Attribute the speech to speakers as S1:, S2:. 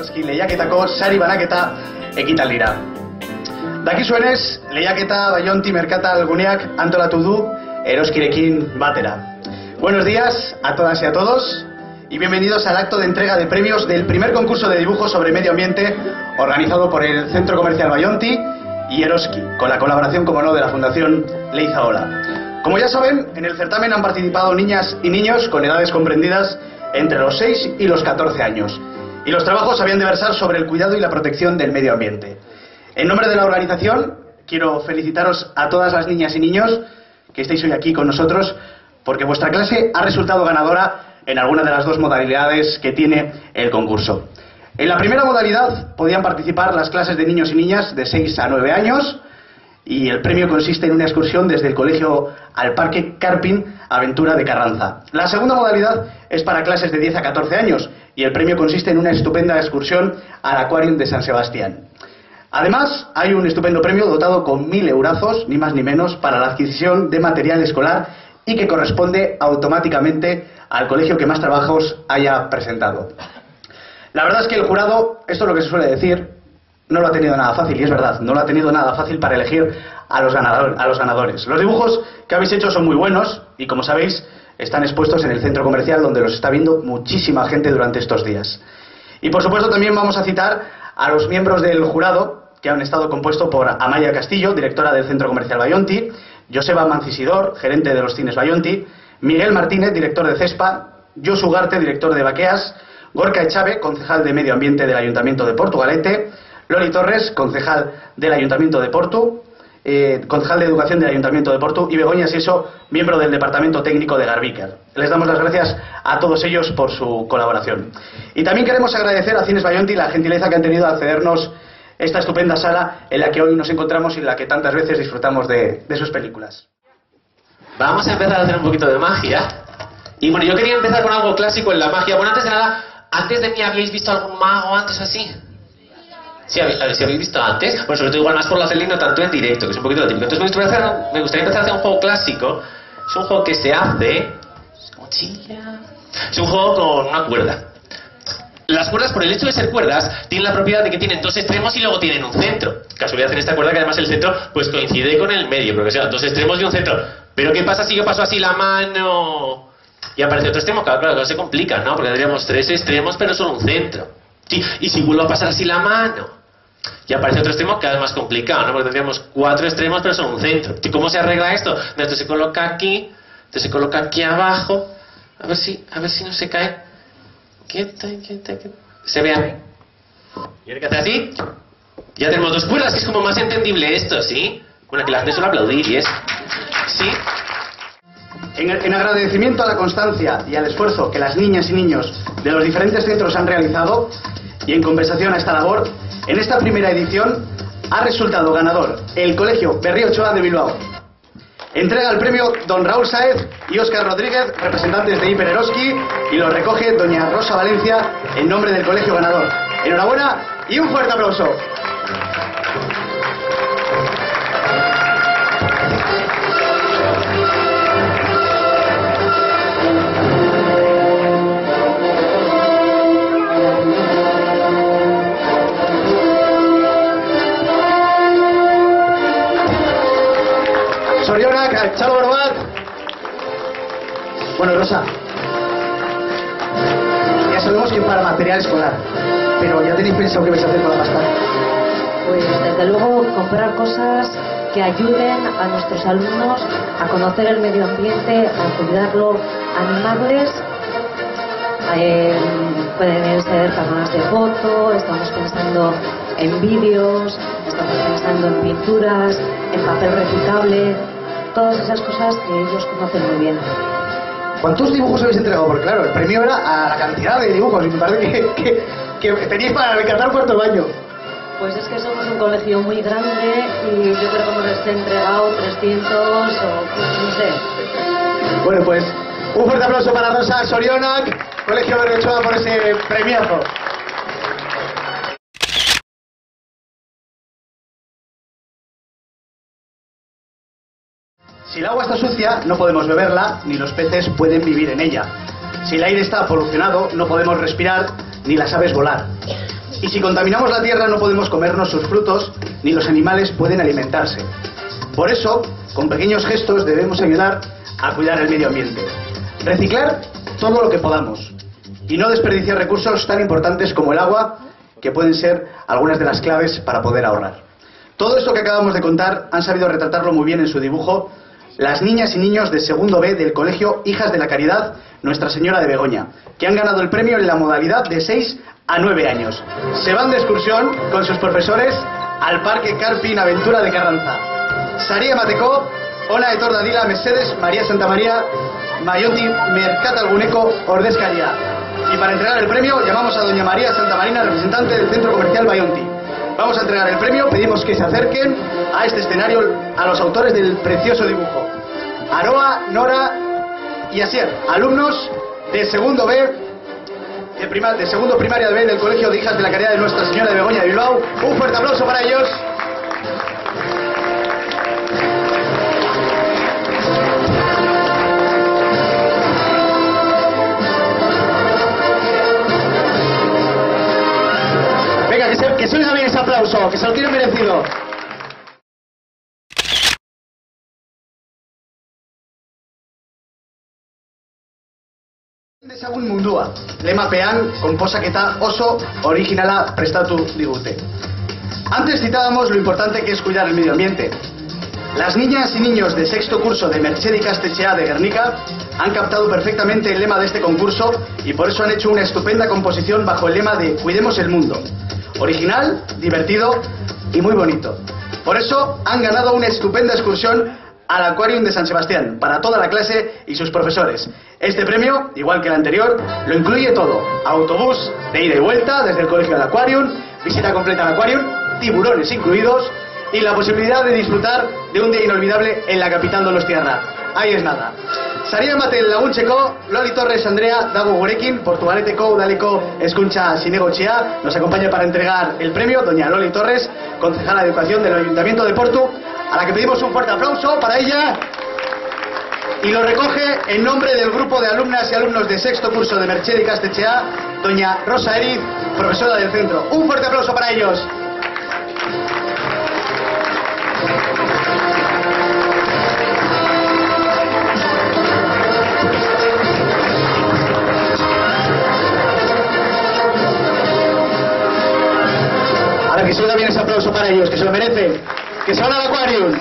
S1: Eroski lehiaketako sari banaketa ekitaldira. Dakizuenez, lehiaketa Baionti Merkatal guneak antolatu du Eroskirekin batera. Buenos días a todas y a todos y bienvenidos al acto de entrega de premios del primer concurso de dibujo sobre medio ambiente organizado por el Centro Comercial Baionti y Eroski, con la colaboración, como no, de la Fundación Leizaola. Como ya saben, en el certamen han participado niñas y niños con edades comprendidas entre los 6 y los 14 años. Y los trabajos habían de versar sobre el cuidado y la protección del medio ambiente. En nombre de la organización, quiero felicitaros a todas las niñas y niños que estáis hoy aquí con nosotros, porque vuestra clase ha resultado ganadora en alguna de las dos modalidades que tiene el concurso. En la primera modalidad podían participar las clases de niños y niñas de 6 a 9 años, y el premio consiste en una excursión desde el colegio al Parque Carpin Aventura de Carranza. La segunda modalidad es para clases de 10 a 14 años y el premio consiste en una estupenda excursión al Aquarium de San Sebastián. Además, hay un estupendo premio dotado con 1000 eurazos, ni más ni menos, para la adquisición de material escolar y que corresponde automáticamente al colegio que más trabajos haya presentado. La verdad es que el jurado, esto es lo que se suele decir, no lo ha tenido nada fácil, y es verdad, no lo ha tenido nada fácil para elegir a los ganadores. Los dibujos que habéis hecho son muy buenos y, como sabéis, están expuestos en el centro comercial donde los está viendo muchísima gente durante estos días. Y por supuesto también vamos a citar a los miembros del jurado, que han estado compuestos por Amaya Castillo, directora del Centro Comercial Baionti, Joseba Mancisidor, gerente de los cines Baionti, Miguel Martínez, director de CESPA, Josu Ugarte, director de Baqueas, Gorka Echave, concejal de Medio Ambiente del Ayuntamiento de Portugalete, Loli Torres, concejal del Ayuntamiento de Portu, concejal de Educación del Ayuntamiento de Portu, y Begoña Sieso, miembro del Departamento Técnico de Garbiker. Les damos las gracias a todos ellos por su colaboración. Y también queremos agradecer a Cines Baionti la gentileza que han tenido al cedernos esta estupenda sala en la que hoy nos encontramos y en la que tantas veces disfrutamos de sus películas.
S2: Vamos a empezar a hacer un poquito de magia. Y bueno, yo quería empezar con algo clásico en la magia. Bueno, antes de nada, ¿antes de mí habíais visto algún mago antes así? Sí, a ver si habéis visto antes. Bueno, sobre todo igual más por la tele, no tanto en directo, que es un poquito lo típico. Entonces me gustaría empezar a hacer un juego clásico. Es un juego que se hace... Es un juego con una cuerda. Las cuerdas, por el hecho de ser cuerdas, tienen la propiedad de que tienen dos extremos y luego tienen un centro. Casualidad en esta cuerda que además el centro pues coincide con el medio, porque sea dos extremos y un centro. Pero ¿qué pasa si yo paso así la mano y aparece otro extremo? Claro, se complica, ¿no? Porque tendríamos 3 extremos pero solo un centro. Sí, y si vuelvo a pasar así la mano y aparece otro extremo, cada vez más complicado, ¿no? Porque tendríamos 4 extremos pero solo un centro. ¿Y cómo se arregla esto? Esto se coloca aquí, esto se coloca aquí abajo. A ver si no se cae. Se vea. Y ahora que hace así, ya tenemos 2 cuerdas, que es como más entendible esto, ¿sí? Bueno, que la gente suele aplaudir y es... ¿Sí?
S1: En agradecimiento a la constancia y al esfuerzo que las niñas y niños de los diferentes centros han realizado, y en compensación a esta labor, en esta primera edición ha resultado ganador el Colegio Berriochoa de Bilbao. Entrega el premio don Raúl Sáez y Óscar Rodríguez, representantes de Hiper Eroski, y lo recoge doña Rosa Valencia en nombre del colegio ganador. Enhorabuena y un fuerte aplauso. Sorionak, txalo bat. Bueno, Rosa, ya sabemos que para material escolar, pero ¿ya tenéis pensado qué vais a hacer con la pasta?
S3: Pues desde luego comprar cosas que ayuden a nuestros alumnos a conocer el medio ambiente, a cuidarlo, animarles. Pueden ser cámaras de foto, estamos pensando en vídeos, estamos pensando en pinturas, en papel reciclable, todas esas cosas que ellos conocen muy bien.
S1: ¿Cuántos dibujos habéis entregado? Porque claro, el premio era a la cantidad de dibujos y me parece que teníais para rescatar cuarto baño.
S3: Pues es que somos un colegio muy grande y yo creo que hemos entregado 300 o no sé.
S1: Bueno, pues un fuerte aplauso para Rosa Sorionak, Colegio Berriochoa, por ese premiazo. Si el agua está sucia, no podemos beberla, ni los peces pueden vivir en ella. Si el aire está polucionado, no podemos respirar, ni las aves volar. Y si contaminamos la tierra no podemos comernos sus frutos, ni los animales pueden alimentarse. Por eso, con pequeños gestos debemos ayudar a cuidar el medio ambiente. Reciclar todo lo que podamos y no desperdiciar recursos tan importantes como el agua, que pueden ser algunas de las claves para poder ahorrar. Todo esto que acabamos de contar han sabido retratarlo muy bien en su dibujo las niñas y niños de segundo B del colegio Hijas de la Caridad Nuestra Señora de Begoña, que han ganado el premio en la modalidad de 6 a 9 años. Se van de excursión con sus profesores al Parque Carpin Aventura de Carranza. Saria Matecó, Ona Etorda Dila Mercedes, María Santa María, Mayonti Mercatal Guneko Ordezcaria. Y para entregar el premio llamamos a doña María Santa Marina, representante del Centro Comercial Bayonti. Vamos a entregar el premio, pedimos que se acerquen a este escenario a los autores del precioso dibujo. Aroa, Nora y Asier, alumnos de segundo B, de segundo primaria B del Colegio de Hijas de la Caridad de Nuestra Señora de Begoña de Bilbao. Un fuerte aplauso para ellos. Que se oiga bien ese aplauso, que se lo tiene merecido. Dezagun mundua, lemapean konposaketa oso originala prestatu digute. Antes citábamos lo importante que es cuidar el medio ambiente. Las niñas y niños de sexto curso de Mercedi Ikastetxea de Guernica han captado perfectamente el lema de este concurso y por eso han hecho una estupenda composición bajo el lema de Cuidemos el mundo. Original, divertido y muy bonito. Por eso han ganado una estupenda excursión al Aquarium de San Sebastián para toda la clase y sus profesores. Este premio, igual que el anterior, lo incluye todo: autobús de ida y vuelta desde el colegio al Aquarium, visita completa al Aquarium, tiburones incluidos y la posibilidad de disfrutar de un día inolvidable en la capital donostiarra. Ahí es nada. Saria ematen laguntzeko, Loli Torres Andrea dago gurekin, Portugaleteko udaleko hezkuntza zinegotxea. Nos acompaña para entregar el premio doña Loli Torres, concejala de Educación del Ayuntamiento de Portu, a la que pedimos un fuerte aplauso para ella. Y lo recoge en nombre del grupo de alumnas y alumnos de sexto curso de Mercedi Ikastetxea, doña Rosa Eriz, profesora del centro. Un fuerte aplauso para ellos. Ahora que se oiga bien ese aplauso para ellos, que se lo merecen, que se van al Aquarium.